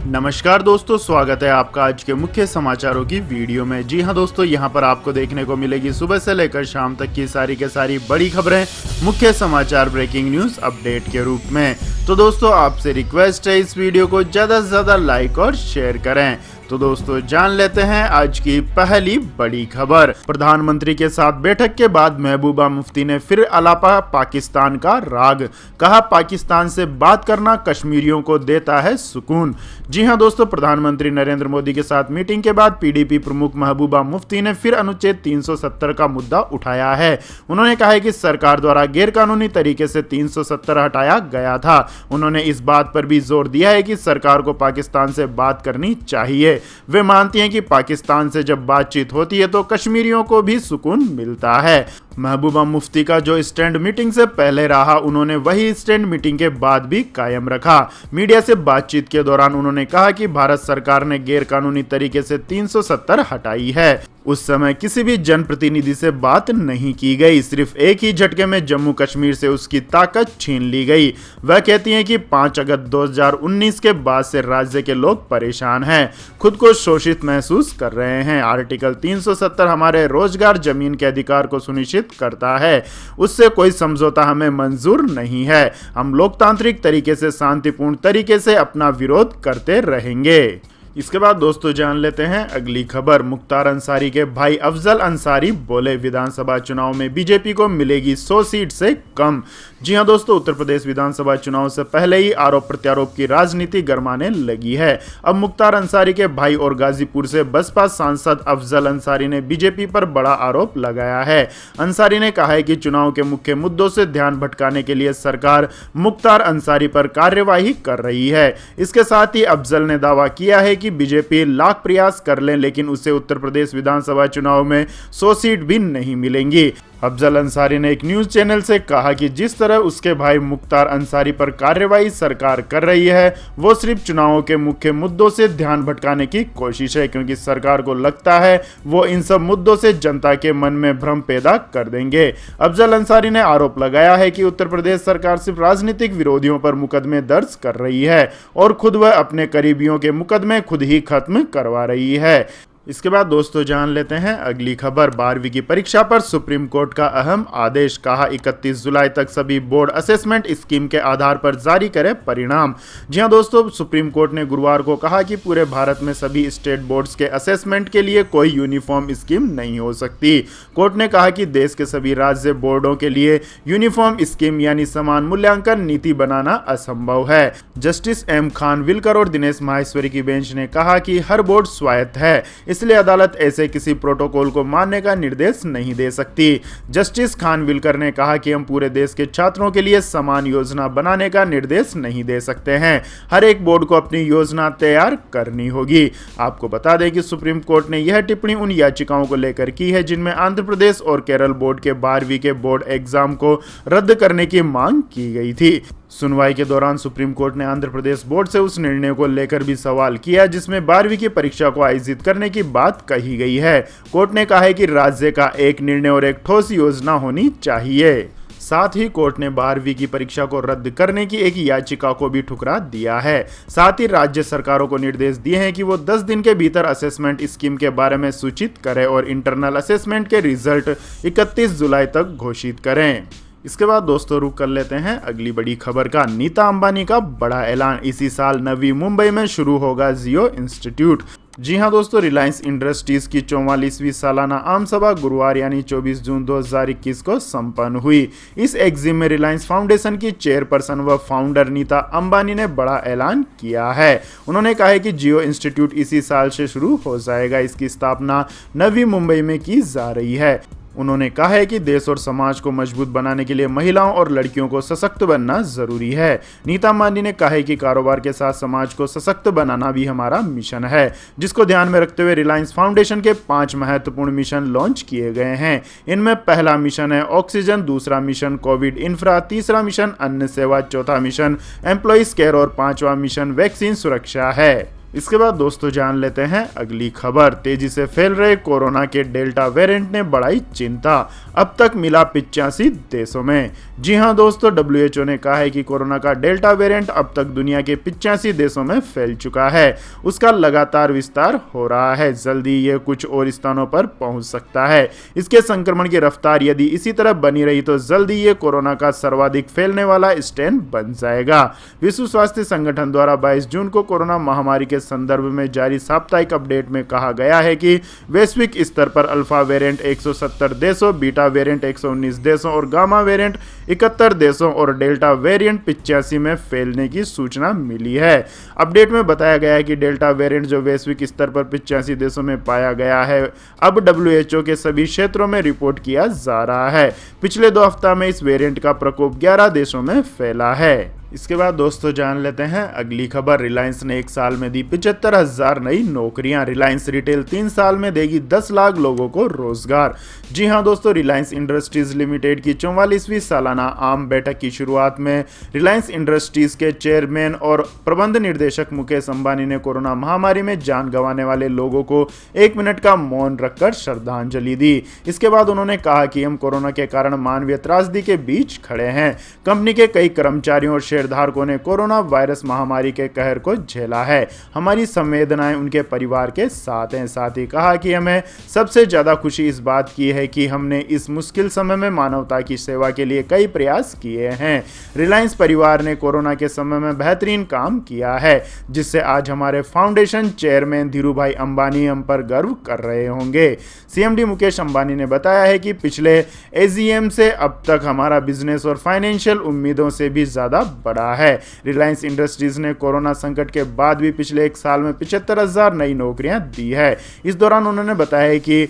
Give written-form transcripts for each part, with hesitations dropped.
नमस्कार दोस्तों, स्वागत है आपका आज के मुख्य समाचारों की वीडियो में। जी हां दोस्तों, यहां पर आपको देखने को मिलेगी सुबह से लेकर शाम तक की सारी के सारी बड़ी खबरें मुख्य समाचार ब्रेकिंग न्यूज अपडेट के रूप में। तो दोस्तों, आपसे रिक्वेस्ट है इस वीडियो को ज़्यादा से ज़्यादा लाइक और शेयर करें। तो दोस्तों, जान लेते हैं आज की पहली बड़ी खबर। प्रधानमंत्री के साथ बैठक के बाद महबूबा मुफ्ती ने फिर आलापा पाकिस्तान का राग। कहा, पाकिस्तान से बात करना कश्मीरियों को देता है सुकून। जी हां दोस्तों, प्रधानमंत्री नरेंद्र मोदी के साथ मीटिंग के बाद पीडीपी प्रमुख महबूबा मुफ्ती ने फिर अनुच्छेद 370 का मुद्दा उठाया है। उन्होंने कहा है कि सरकार द्वारा गैरकानूनी तरीके से 370 हटाया गया था। उन्होंने इस बात पर भी जोर दिया है कि सरकार को पाकिस्तान से बात करनी चाहिए। वे मानती हैं कि पाकिस्तान से जब बातचीत होती है तो कश्मीरियों को भी सुकून मिलता है। महबूबा मुफ्ती का जो स्टैंड मीटिंग से पहले रहा, उन्होंने वही स्टैंड मीटिंग के बाद भी कायम रखा। मीडिया से बातचीत के दौरान उन्होंने कहा कि भारत सरकार ने गैरकानूनी तरीके से 370 हटाई है। उस समय किसी भी जनप्रतिनिधि से बात नहीं की गई, सिर्फ एक ही झटके में जम्मू कश्मीर से उसकी ताकत छीन ली गई। वह कहती हैं कि 5 अगस्त 2019 के बाद से राज्य के लोग परेशान हैं, खुद को शोषित महसूस कर रहे हैं। आर्टिकल 370 हमारे रोजगार, जमीन के अधिकार को सुनिश्चित करता है। उससे कोई समझौता हमें मंजूर नहीं है। हम लोकतांत्रिक तरीके से, शांतिपूर्ण तरीके से अपना विरोध करते रहेंगे। इसके बाद दोस्तों, जान लेते हैं अगली खबर। मुख्तार अंसारी के भाई अफजल अंसारी बोले, विधानसभा चुनाव में बीजेपी को मिलेगी 100 सीट से कम। जी हां दोस्तों, उत्तर प्रदेश विधानसभा चुनाव से पहले ही आरोप प्रत्यारोप की राजनीति गरमाने लगी है। अब मुख्तार अंसारी के भाई और गाजीपुर से बसपा सांसद अफजल अंसारी ने बीजेपी पर बड़ा आरोप लगाया है। अंसारी ने कहा है कि चुनाव के मुख्य मुद्दों से ध्यान भटकाने के लिए सरकार मुख्तार अंसारी पर कार्यवाही कर रही है। इसके साथ ही अफजल ने दावा किया है कि बीजेपी लाख प्रयास कर ले, लेकिन उसे उत्तर प्रदेश विधानसभा चुनाव में 100 सीट भी नहीं मिलेंगी। अफजल अंसारी ने एक न्यूज चैनल से कहा कि जिस तरह उसके भाई मुख्तार अंसारी पर कार्रवाई सरकार कर रही है, वो सिर्फ चुनावों के मुख्य मुद्दों से ध्यान भटकाने की कोशिश है, क्योंकि सरकार को लगता है वो इन सब मुद्दों से जनता के मन में भ्रम पैदा कर देंगे। अफजल अंसारी ने आरोप लगाया है कि उत्तर प्रदेश सरकार सिर्फ राजनीतिक विरोधियों पर मुकदमे दर्ज कर रही है और खुद वह अपने करीबियों के मुकदमे खुद ही खत्म करवा रही है। इसके बाद दोस्तों, जान लेते हैं अगली खबर। 12वीं की परीक्षा पर सुप्रीम कोर्ट का अहम आदेश। कहा, 31 जुलाई तक सभी बोर्ड असेसमेंट स्कीम के आधार पर जारी करे परिणाम। जी हां दोस्तों, सुप्रीम कोर्ट ने गुरुवार को कहा कि पूरे भारत में सभी स्टेट बोर्ड्स के असेसमेंट के लिए कोई यूनिफॉर्म स्कीम नहीं हो सकती। कोर्ट ने कहा कि देश के सभी राज्य बोर्डों के लिए यूनिफॉर्म स्कीम यानी समान मूल्यांकन नीति बनाना असंभव है। जस्टिस एम खानविलकर और दिनेश माहेश्वरी की बेंच ने कहा कि हर बोर्ड स्वायत्त है, इसलिए अदालत ऐसे किसी प्रोटोकॉल को मानने का निर्देश नहीं दे सकती। जस्टिस खानविलकर ने कहा कि हम पूरे देश के छात्रों के लिए समान योजना बनाने का निर्देश नहीं दे सकते हैं। हर एक बोर्ड को अपनी योजना तैयार करनी होगी। आपको बता दें कि सुप्रीम कोर्ट ने यह टिप्पणी उन याचिकाओं को लेकर की है जिनमें आंध्र प्रदेश और केरल बोर्ड के 12वीं के बोर्ड एग्जाम को रद्द करने की मांग की गई थी। सुनवाई के दौरान सुप्रीम कोर्ट ने आंध्र प्रदेश बोर्ड से उस निर्णय को लेकर भी सवाल किया जिसमें 12वीं की परीक्षा को आयोजित करने की बात कही गई है। कोर्ट ने कहा है कि राज्य का एक निर्णय और एक ठोस योजना होनी चाहिए। साथ ही कोर्ट ने 12वीं की परीक्षा को रद्द करने की एक याचिका को भी ठुकरा दिया है। साथ ही राज्य सरकारों को निर्देश दिए हैं कि वो 10 दिन के भीतर असेसमेंट स्कीम के बारे में सूचित करें और इंटरनल असेसमेंट के रिजल्ट 31 जुलाई तक घोषित करें। इसके बाद दोस्तों, रुक कर लेते हैं अगली बड़ी खबर का। नीता अंबानी का बड़ा ऐलान। इसी साल नवी मुंबई में शुरू होगा जियो इंस्टीट्यूट। जी हां दोस्तों, रिलायंस इंडस्ट्रीज की 44वीं सालाना आम सभा गुरुवार यानी 24 जून 2021 को संपन्न हुई। इस एग्जिम में रिलायंस फाउंडेशन की चेयरपर्सन व फाउंडर नीता अंबानी ने बड़ा ऐलान किया है। उन्होंने कहा है कि जियो इंस्टीट्यूट इसी साल से शुरू हो जाएगा। इसकी स्थापना नवी मुंबई में की जा रही है। उन्होंने कहा है कि देश और समाज को मजबूत बनाने के लिए महिलाओं और लड़कियों को सशक्त बनना जरूरी है। नीता अंबानी ने कहा है कि कारोबार के साथ समाज को सशक्त बनाना भी हमारा मिशन है, जिसको ध्यान में रखते हुए रिलायंस फाउंडेशन के 5 महत्वपूर्ण मिशन लॉन्च किए गए हैं। इनमें पहला मिशन है ऑक्सीजन, दूसरा मिशन कोविड इंफ्रा, तीसरा मिशन अन्न सेवा, चौथा मिशन एम्प्लॉइज केयर और 5वां मिशन वैक्सीन सुरक्षा है। इसके बाद दोस्तों जान लेते हैं अगली खबर। तेजी से फैल रहे कोरोना के डेल्टा वेरिएंट ने बढ़ाई चिंता, अब तक मिला 85 देशों में। जी हां दोस्तों, WHO ने कहा है कि कोरोना का डेल्टा वेरिएंट अब तक दुनिया के 85 देशों में फैल चुका है। उसका लगातार विस्तार हो रहा है, जल्दी ये कुछ और स्थानों पर पहुंच सकता है। इसके संक्रमण की रफ्तार यदि इसी तरह बनी रही तो जल्दी ये कोरोना का सर्वाधिक फैलने वाला स्ट्रेन बन जाएगा। विश्व स्वास्थ्य संगठन द्वारा 22 जून को कोरोना महामारी के संदर्भ में जारी साप्ताहिक अपडेट में कहा गया है कि वैश्विक स्तर पर अल्फा वेरिएंट 170 देशों, बीटा वेरिएंट 119 देशों और गामा वेरिएंट 71 देशों और डेल्टा वेरिएंट 85 में फैलने की सूचना मिली है। अपडेट में बताया गया है कि डेल्टा वेरिएंट जो वैश्विक स्तर पर 85 देशों में पाया गया है, अब WHO के सभी क्षेत्रों में रिपोर्ट किया जा रहा है। पिछले 2 हफ्ता में इस वेरिएंट का प्रकोप 11 देशों में फैला है। इसके बाद दोस्तों जान लेते हैं अगली खबर। रिलायंस ने 1 साल में दी 75,000 नई नौकरियां। रिलायंस रिटेल 3 साल में देगी 10 लाख लोगों को रोजगार। जी हां दोस्तों, रिलायंस इंडस्ट्रीज लिमिटेड की 44वीं सालाना आम बैठक की शुरुआत में रिलायंस इंडस्ट्रीज के चेयरमैन और प्रबंध निर्देशक मुकेश अंबानी ने कोरोना महामारी में जान गंवाने वाले लोगों को 1 मिनट का मौन रखकर श्रद्धांजलि दी। इसके बाद उन्होंने कहा कि हम कोरोना के कारण मानवीय त्रासदी के बीच खड़े हैं। कंपनी के कई कर्मचारियों और शेयरधारकों ने कोरोना वायरस महामारी के कहर को झेला है। हमारी संवेदनाएं उनके परिवार के साथ हैं। साथ ही कहा कि हमें सबसे ज्यादा खुशी इस बात की है कि हमने इस मुश्किल समय में मानवता की सेवा के लिए कई प्रयास किए हैं। रिलायंस परिवार ने कोरोना के समय में बेहतरीन काम किया है, जिससे आज हमारे फाउंडेशन चेयरमैन धीरूभाई अंबानी हम पर गर्व कर रहे होंगे। CMD मुकेश अंबानी ने बताया है कि पिछले AGM से अब तक हमारा बिजनेस और फाइनेंशियल उम्मीदों से भी ज्यादा बढ़ा है। रिलायंस इंडस्ट्रीज ने कोरोना संकट के बाद भी पिछले 1 साल में 75,000 नई नौकरियां दी है। इस दौरान उन्होंने बताया कि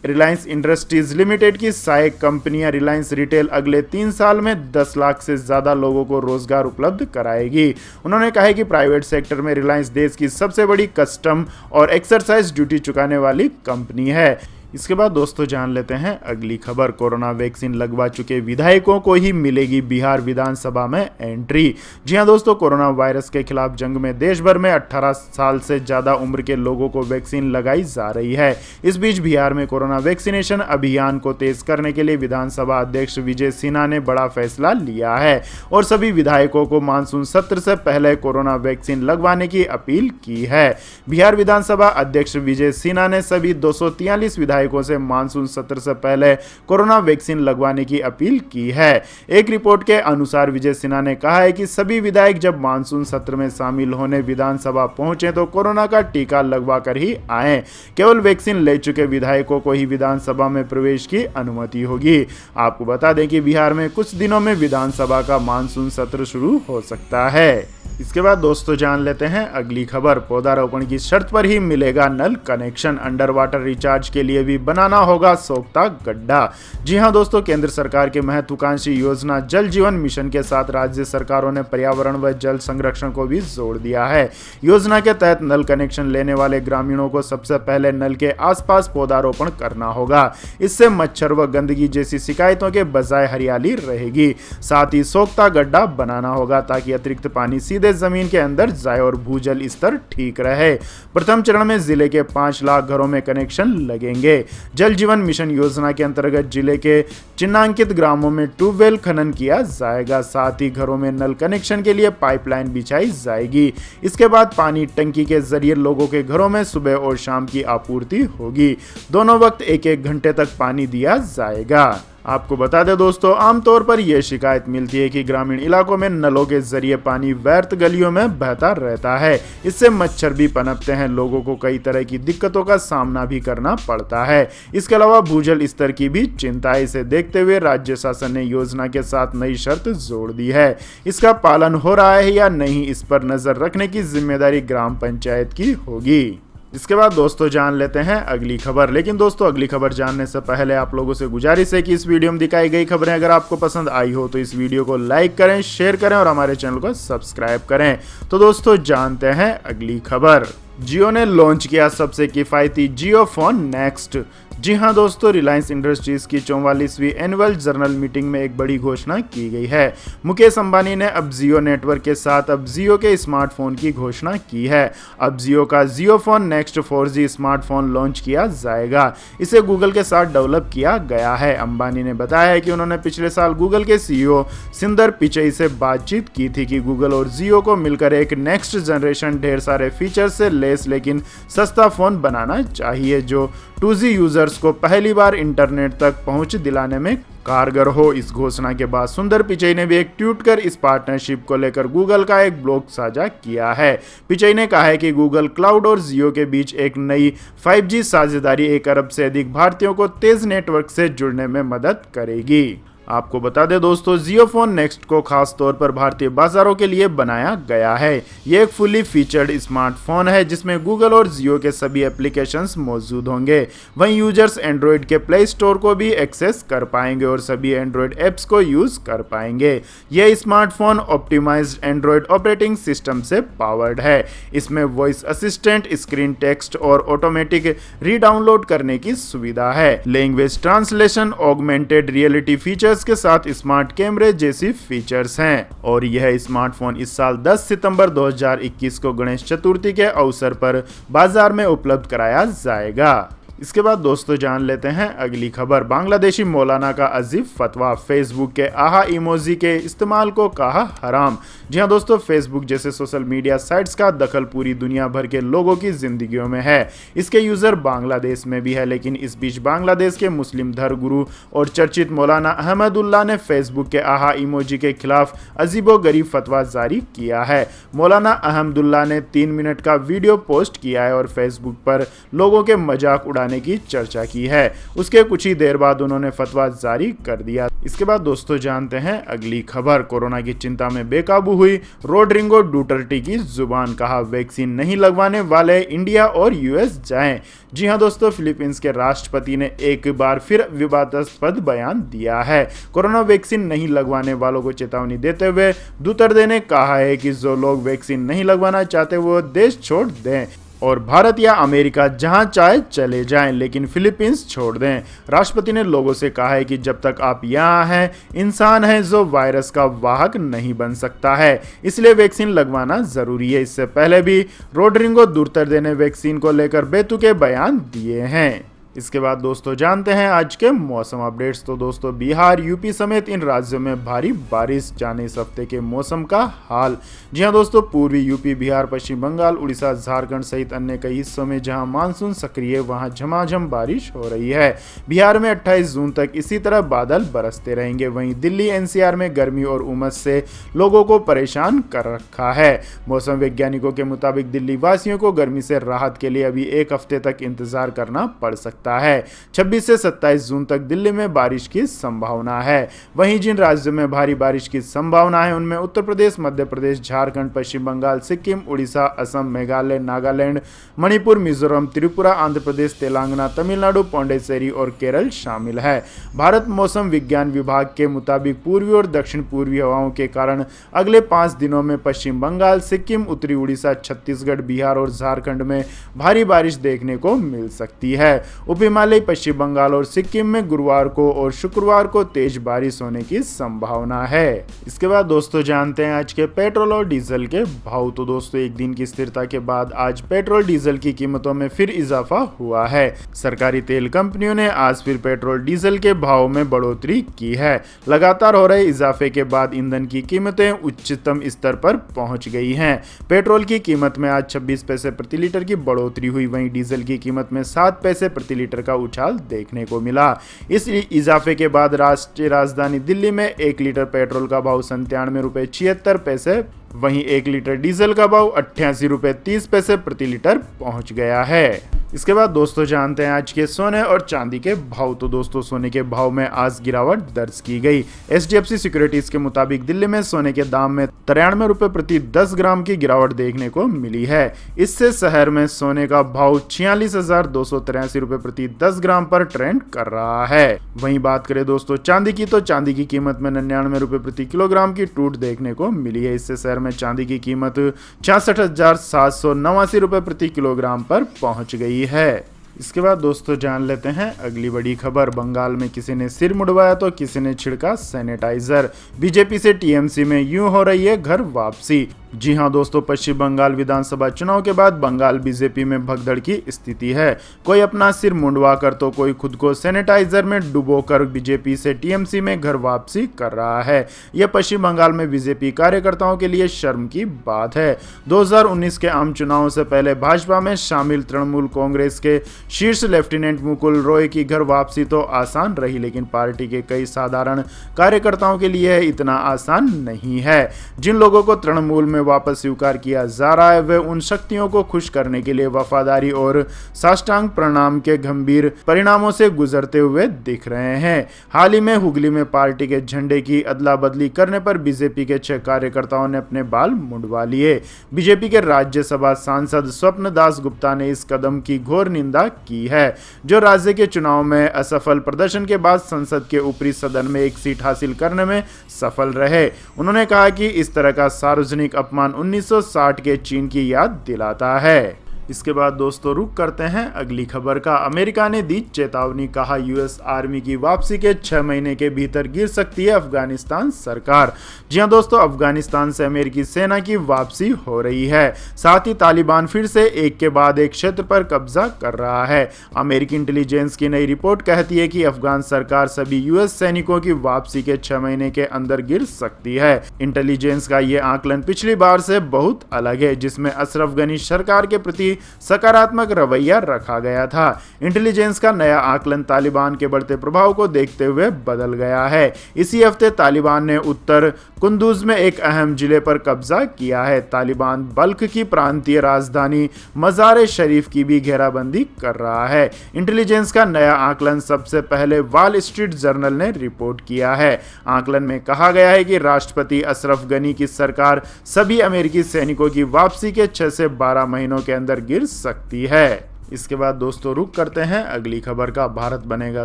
रिलायंस इंडस्ट्रीज लिमिटेड की सहायक कंपनियां रिलायंस रिटेल अगले 3 साल में 10 लाख से ज्यादा लोगों को रोजगार उपलब्ध कराएगी। उन्होंने कहा है कि प्राइवेट सेक्टर में रिलायंस देश की सबसे बड़ी कस्टम और एक्सरसाइज ड्यूटी चुकाने वाली कंपनी है। इसके बाद दोस्तों जान लेते हैं अगली खबर। कोरोना वैक्सीन लगवा चुके विधायकों को ही मिलेगी बिहार विधानसभा में एंट्री। जी हां दोस्तों, कोरोना वायरस के खिलाफ जंग में देश भर में 18 साल से ज्यादा उम्र के लोगों को वैक्सीन लगाई जा रही है। इस बीच बिहार में कोरोना वैक्सीनेशन अभियान को तेज करने के लिए विधानसभा अध्यक्ष विजय सिन्हा ने बड़ा फैसला लिया है और सभी विधायकों को मानसून सत्र से पहले कोरोना वैक्सीन लगवाने की अपील की है। बिहार विधानसभा अध्यक्ष विजय सिन्हा ने सभी 243 विधायकों से मानसून सत्र से पहले कोरोना वैक्सीन लगवाने की अपील की है। एक रिपोर्ट के अनुसार विजय सिन्हा ने कहा है कि सभी विधायक जब मानसून सत्र में शामिल होने विधानसभा पहुंचे तो कोरोना का टीका लगवा कर ही आए। केवल वैक्सीन ले चुके विधायकों को ही विधानसभा में प्रवेश की अनुमति होगी। आपको बता दें कि बिहार में कुछ दिनों में विधानसभा का मानसून सत्र शुरू हो सकता है। इसके बाद दोस्तों जान लेते हैं अगली खबर। पौधारोपण की शर्त पर ही मिलेगा नल कनेक्शन। अंडर वाटर रिचार्ज के लिए भी बनाना होगा सोख्ता गड्ढा। जी हां दोस्तों, केंद्र सरकार के महत्वाकांक्षी योजना जल जीवन मिशन के साथ राज्य सरकारों ने पर्यावरण व जल संरक्षण को भी जोड़ दिया है। योजना के तहत नल कनेक्शन लेने वाले ग्रामीणों को सबसे पहले नल के आसपास पौधारोपण करना होगा। इससे मच्छर व गंदगी जैसी शिकायतों के बजाय हरियाली रहेगी। साथ ही सोख्ता गड्ढा बनाना होगा ताकि अतिरिक्त पानी सीधे जमीन के अंदर जाए और भूजल स्तर ठीक रहे। प्रथम चरण में जिले के 5 लाख घरों में कनेक्शन लगेंगे। जल जीवन मिशन योजना के अंतर्गत जिले के चिन्हांकित ग्रामों में ट्यूबवेल खनन किया जाएगा। साथ ही घरों में नल कनेक्शन के लिए पाइपलाइन बिछाई जाएगी। इसके बाद पानी टंकी के जरिए लोगों के घरों में सुबह और शाम की आपूर्ति होगी। दोनों वक्त 1-1 घंटे तक पानी दिया जाएगा। आपको बता दें दोस्तों, आमतौर पर यह शिकायत मिलती है कि ग्रामीण इलाकों में नलों के जरिए पानी व्यर्थ गलियों में बहता रहता है। इससे मच्छर भी पनपते हैं। लोगों को कई तरह की दिक्कतों का सामना भी करना पड़ता है। इसके अलावा भूजल स्तर की भी चिंता है। इसे देखते हुए राज्य शासन ने योजना के साथ नई शर्त जोड़ दी है। इसका पालन हो रहा है या नहीं, इस पर नजर रखने की जिम्मेदारी ग्राम पंचायत की होगी। इसके बाद दोस्तों जान लेते हैं अगली खबर। लेकिन दोस्तों, अगली खबर जानने से पहले आप लोगों से गुजारिश है कि इस वीडियो में दिखाई गई खबरें अगर आपको पसंद आई हो तो इस वीडियो को लाइक करें, शेयर करें और हमारे चैनल को सब्सक्राइब करें। तो दोस्तों जानते हैं अगली खबर। जियो ने लॉन्च किया सबसे किफायती जियो फोन नेक्स्ट। जी हां दोस्तों, रिलायंस इंडस्ट्रीज की 44वीं एनुअल जर्नल मीटिंग में एक बड़ी घोषणा की गई है। मुकेश अंबानी ने अब जियो नेटवर्क के साथ अब जियो के स्मार्टफोन की घोषणा की है। अब जियो का Jio phone next 4G smartphone launch किया जाएगा। इसे गूगल के साथ डेवलप किया गया है। अंबानी ने बताया है कि उन्होंने पिछले साल गूगल के सीईओ सुंदर पिचई से बातचीत की थी कि गूगल और जियो को मिलकर एक नेक्स्ट जनरेशन ढेर सारे फीचर्स से लेस लेकिन सस्ता फोन बनाना चाहिए जो 2G यूजर्स को पहली बार इंटरनेट तक पहुंच दिलाने में कारगर हो। इस घोषणा के बाद सुंदर पिचई ने भी एक ट्वीट कर इस पार्टनरशिप को लेकर गूगल का एक ब्लॉग साझा किया है। पिचई ने कहा है कि गूगल क्लाउड और जियो के बीच एक नई 5G साझेदारी 1 अरब से अधिक भारतीयों को तेज नेटवर्क से जुड़ने में मदद करेगी। आपको बता दें दोस्तों, जियो फोन नेक्स्ट को खास तौर पर भारतीय बाजारों के लिए बनाया गया है। ये एक फुली फीचर्ड स्मार्टफोन है जिसमें गूगल और जियो के सभी एप्लीकेशंस मौजूद होंगे। वहीं यूजर्स एंड्रॉयड के प्ले स्टोर को भी एक्सेस कर पाएंगे और सभी एंड्रॉयड ऐप्स को यूज कर पाएंगे। यह smartphone optimized Android operating system से पावर्ड है। इसमें वॉइस असिस्टेंट, स्क्रीन टेक्स्ट और ऑटोमेटिक रीडाउनलोड करने की सुविधा है। Language translation, augmented reality features के साथ स्मार्ट कैमरे जैसी फीचर्स हैं। और यह स्मार्टफोन इस साल 10 सितंबर 2021 को गणेश चतुर्थी के अवसर पर बाजार में उपलब्ध कराया जाएगा। इसके बाद दोस्तों जान लेते हैं अगली खबर। बांग्लादेशी मौलाना का अजीब फतवा, फेसबुक के आहा इमोजी के इस्तेमाल को कहा हराम। जी हां दोस्तों, फेसबुक जैसे सोशल मीडिया साइट्स का दखल पूरी दुनिया भर के लोगों की जिंदगियों में है। इसके यूजर बांग्लादेश में भी है, लेकिन इस बीच बांग्लादेश के मुस्लिम धर्मगुरु और चर्चित मौलाना अहमदुल्लाह ने फेसबुक के आहा इमोजी के खिलाफ अजीबोगरीब फतवा जारी किया है। मौलाना अहमदुल्लाह ने 3 मिनट का वीडियो पोस्ट किया है और फेसबुक पर लोगों के मजाक उड़ाने की चर्चा की है। उसके कुछ ही देर बाद उन्होंने फतवा जारी कर दिया। इसके बाद दोस्तों जानते हैं अगली खबर। कोरोना की चिंता में बेकाबू हुई रोड्रिगो डुटर्टी की जुबान, कहा वैक्सीन नहीं लगवाने वाले इंडिया और यूएस जाएं। जी हां दोस्तों, फिलीपींस के राष्ट्रपति ने एक बार फिर विवादास्पद बयान दिया है। कोरोना वैक्सीन नहीं लगवाने वालों को चेतावनी देते हुए डुटर्टे ने कहा है कि जो लोग वैक्सीन नहीं लगवाना चाहते वो देश छोड़ दें और भारत या अमेरिका जहां चाहे चले जाएं, लेकिन फिलीपींस छोड़ दें। राष्ट्रपति ने लोगों से कहा है कि जब तक आप यहां हैं, इंसान है जो वायरस का वाहक नहीं बन सकता है, इसलिए वैक्सीन लगवाना जरूरी है। इससे पहले भी रोड्रिगो डुटर्टे ने वैक्सीन को लेकर बेतुके बयान दिए हैं। इसके बाद दोस्तों जानते हैं आज के मौसम अपडेट्स। तो दोस्तों, बिहार, यूपी समेत इन राज्यों में भारी बारिश, जाने इस हफ्ते के मौसम का हाल। जी हां दोस्तों, पूर्वी यूपी, बिहार, पश्चिम बंगाल, उड़ीसा, झारखंड सहित अन्य कई हिस्सों में जहां मानसून सक्रिय है वहां झमाझम बारिश हो रही है। बिहार में 28 जून तक इसी तरह बादल बरसते रहेंगे। वहीं दिल्ली, एनसीआर में गर्मी और उमस से लोगों को परेशान कर रखा है। मौसम वैज्ञानिकों के मुताबिक दिल्ली वासियों को गर्मी से राहत के लिए अभी 1 हफ्ते तक इंतजार करना पड़ सकता है। 26 से 27 जून तक दिल्ली में बारिश की संभावना है। वहीं जिन राज्यों में भारी बारिश की संभावना है उनमें उत्तर प्रदेश, मध्य प्रदेश, झारखंड, पश्चिम बंगाल, सिक्किम, उड़ीसा, असम, मेघालय, नागालैंड, मणिपुर, मिजोरम, त्रिपुरा, आंध्र प्रदेश, तेलंगाना, तमिलनाडु, पौंडीचेरी और केरल शामिल है। भारत मौसम विज्ञान विभाग के मुताबिक पूर्वी और दक्षिण पूर्वी हवाओं के कारण अगले 5 दिनों में पश्चिम बंगाल, सिक्किम, उत्तरी उड़ीसा, छत्तीसगढ़, बिहार और झारखंड में भारी बारिश देखने को मिल सकती है। उप हिमालय, पश्चिम बंगाल और सिक्किम में गुरुवार को और शुक्रवार को तेज बारिश होने की संभावना है। इसके बाद दोस्तों जानते हैं आज के पेट्रोल और डीजल के भाव। तो दोस्तों, एक दिन की स्थिरता के बाद आज पेट्रोल डीजल की कीमतों में फिर इजाफा हुआ है। सरकारी तेल कंपनियों ने आज फिर पेट्रोल डीजल के भाव में बढ़ोतरी की है। लगातार हो रहे इजाफे के बाद ईंधन की कीमतें उच्चतम स्तर पर पहुंच गई हैं। पेट्रोल की कीमत में आज 26 पैसे प्रति लीटर की बढ़ोतरी हुई। वहीं डीजल की कीमत में 7 पैसे प्रति लीटर का उछाल देखने को मिला। इस इजाफे के बाद राष्ट्रीय राजधानी दिल्ली में 1 लीटर पेट्रोल का भाव 97 रुपये 76 पैसे, वहीं 1 लीटर डीजल का भाव 88 रुपये 30 पैसे प्रति लीटर पहुंच गया है। इसके बाद दोस्तों जानते हैं आज के सोने और चांदी के भाव। तो दोस्तों, सोने के भाव में आज गिरावट दर्ज की गई। HDFC सिक्योरिटीज के मुताबिक दिल्ली में सोने के दाम में 93 रुपये प्रति 10 ग्राम की गिरावट देखने को मिली है। इससे शहर में सोने का भाव 46,283 रुपये प्रति 10 ग्राम पर ट्रेंड कर रहा है। वहीं बात करें दोस्तों चांदी की, तो चांदी की कीमत में 99 रुपये प्रति किलोग्राम की टूट देखने को मिली है। इससे शहर में चांदी की कीमत 66,789 रुपये प्रति किलोग्राम पर पहुंच गई है। इसके बाद दोस्तों जान लेते हैं अगली बड़ी खबर। बंगाल में किसी ने सिर मुड़वाया तो किसी ने छिड़का सैनिटाइजर। बीजेपी से टीएमसी में यूं हो रही है घर वापसी। जी हां दोस्तों, पश्चिम बंगाल विधानसभा चुनाव के बाद बंगाल बीजेपी में भगदड़ की स्थिति है। कोई अपना सिर मुंडवा कर तो कोई खुद को सैनिटाइजर में डुबोकर बीजेपी से टीएमसी में घर वापसी कर रहा है। यह पश्चिम बंगाल में बीजेपी कार्यकर्ताओं के लिए शर्म की बात है। 2019 के आम चुनावों से पहले भाजपा में शामिल तृणमूल कांग्रेस के शीर्ष लेफ्टिनेंट मुकुल रॉय की घर वापसी तो आसान रही, लेकिन पार्टी के कई साधारण कार्यकर्ताओं के लिए इतना आसान नहीं है। जिन लोगों को तृणमूल में वापस स्वीकार किया जा रहा है वे उन शक्तियों को खुश करने के लिए वफादारी और साष्टांग प्रणाम के गंभीर परिणामों से गुजरते हुए दिख रहे हैं। हाल ही में हुगली में पार्टी के झंडे की अदला बदली करने पर बीजेपी के 6 कार्यकर्ताओं ने अपने बाल मुंडवा लिए। बीजेपी के राज्यसभा सांसद स्वप्न दास गुप्ता ने इस कदम की घोर निंदा की है, जो राज्य के चुनाव में असफल प्रदर्शन के बाद संसद के ऊपरी सदन में एक सीट हासिल करने में सफल रहे। उन्होंने कहा कि इस तरह का सार्वजनिक अपमान 1960 के चीन की याद दिलाता है। इसके बाद दोस्तों रुक करते हैं अगली खबर का। अमेरिका ने दी चेतावनी, कहा यूएस आर्मी की वापसी के 6 महीने के भीतर गिर सकती है अफगानिस्तान सरकार। जी हां दोस्तों, अफगानिस्तान से अमेरिकी सेना की वापसी हो रही है। साथ ही तालिबान फिर से एक के बाद एक क्षेत्र पर कब्जा कर रहा है। अमेरिकी इंटेलिजेंस की नई रिपोर्ट कहती है कि अफगान सरकार सभी यूएस सैनिकों की वापसी के 6 महीने के अंदर गिर सकती है। इंटेलिजेंस का यह आकलन पिछली बार से बहुत अलग है, जिसमें अशरफ गनी सरकार के प्रति सकारात्मक रवैया रखा गया था। इंटेलिजेंस का नया आकलन तालिबान के बढ़ते प्रभाव को देखते हुए बदल गया है। इसी हफ्ते तालिबान ने उत्तर कुंदुज में एक अहम जिले पर कब्जा किया है। तालिबान बल्ख की प्रांतीय राजधानी मजार शरीफ की भी घेराबंदी कर रहा है। इंटेलिजेंस का नया आकलन सबसे पहले वॉल स्ट्रीट जर्नल ने रिपोर्ट किया है। आकलन में कहा गया है कि राष्ट्रपति अशरफ गनी की सरकार सभी अमेरिकी सैनिकों की वापसी के 6 से 12 महीनों के अंदर गिर सकती है। इसके बाद दोस्तों रुक करते हैं अगली खबर का। भारत बनेगा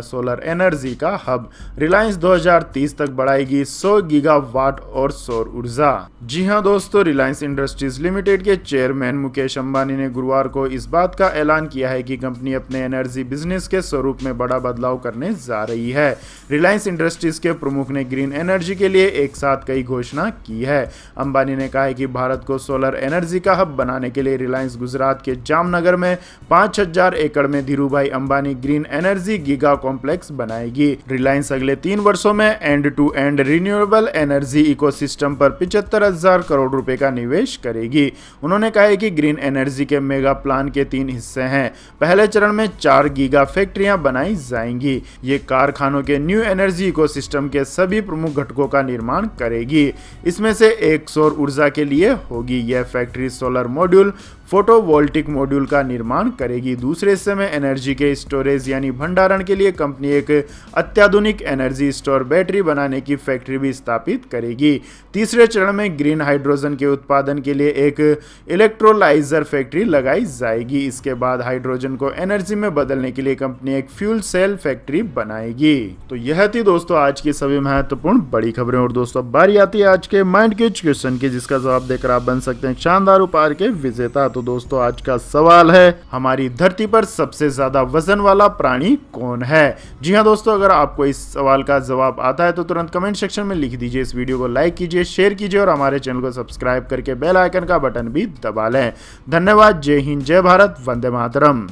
सोलर एनर्जी का हब। रिलायंस 2030 तक बढ़ाएगी 100 गीगावाट और सौर ऊर्जा। जी हां दोस्तों, रिलायंस इंडस्ट्रीज लिमिटेड के चेयरमैन मुकेश अंबानी ने गुरुवार को इस बात का ऐलान किया है कि कंपनी अपने एनर्जी बिजनेस के स्वरूप में बड़ा बदलाव करने जा रही है। रिलायंस इंडस्ट्रीज के प्रमुख ने ग्रीन एनर्जी के लिए एक साथ कई घोषणा की है। अंबानी ने कहा है कि भारत को सोलर एनर्जी का हब बनाने के लिए रिलायंस गुजरात के जामनगर में 5,000 एकड़ में Dhirubhai Ambani green energy giga complex बनाएगी। रिलायंस अगले 3 वर्षों में end to end renewable energy ecosystem पर 75,000 करोड़ रुपए का निवेश करेगी। उन्होंने कहा है कि ग्रीन एनर्जी के मेगा प्लान के 3 हिस्से हैं। पहले चरण में 4 गीगा फैक्ट्रियां बनाई जाएंगी। ये कारखानों के न्यू एनर्जी इकोसिस्टम के सभी प्रमुख घटकों का निर्माण करेगी। इसमें से एक सौर ऊर्जा के लिए होगी। यह factory solar module, photovoltaic module का निर्माण करेगी। दूसरे हिस्से में एनर्जी के स्टोरेज यानी भंडारण के लिए कंपनी एक अत्याधुनिक एनर्जी स्टोर बैटरी बनाने की फैक्ट्री भी स्थापित करेगी। तीसरे चरण में ग्रीन हाइड्रोजन के उत्पादन के लिए एक इलेक्ट्रोलाइजर फैक्ट्री लगाई जाएगी। इसके बाद हाइड्रोजन को एनर्जी में बदलने के लिए कंपनी एक फ्यूल सेल फैक्ट्री बनाएगी। तो यह थी दोस्तों आज की सभी महत्वपूर्ण बड़ी खबरें। और दोस्तों बारी आती है आज के माइंड क्विज क्वेश्चन की, जिसका जवाब देकर आप बन सकते हैं शानदार उपहार के विजेता। तो दोस्तों आज का सवाल है, हमारी धरती पर सबसे ज्यादा वजन वाला प्राणी कौन है? जी हां दोस्तों, अगर आपको इस सवाल का जवाब आता है तो तुरंत कमेंट सेक्शन में लिख दीजिए। इस वीडियो को लाइक कीजिए, शेयर कीजिए और हमारे चैनल को सब्सक्राइब करके बेल आइकन का बटन भी दबा लें। धन्यवाद। जय हिंद, जय भारत, वंदे मातरम।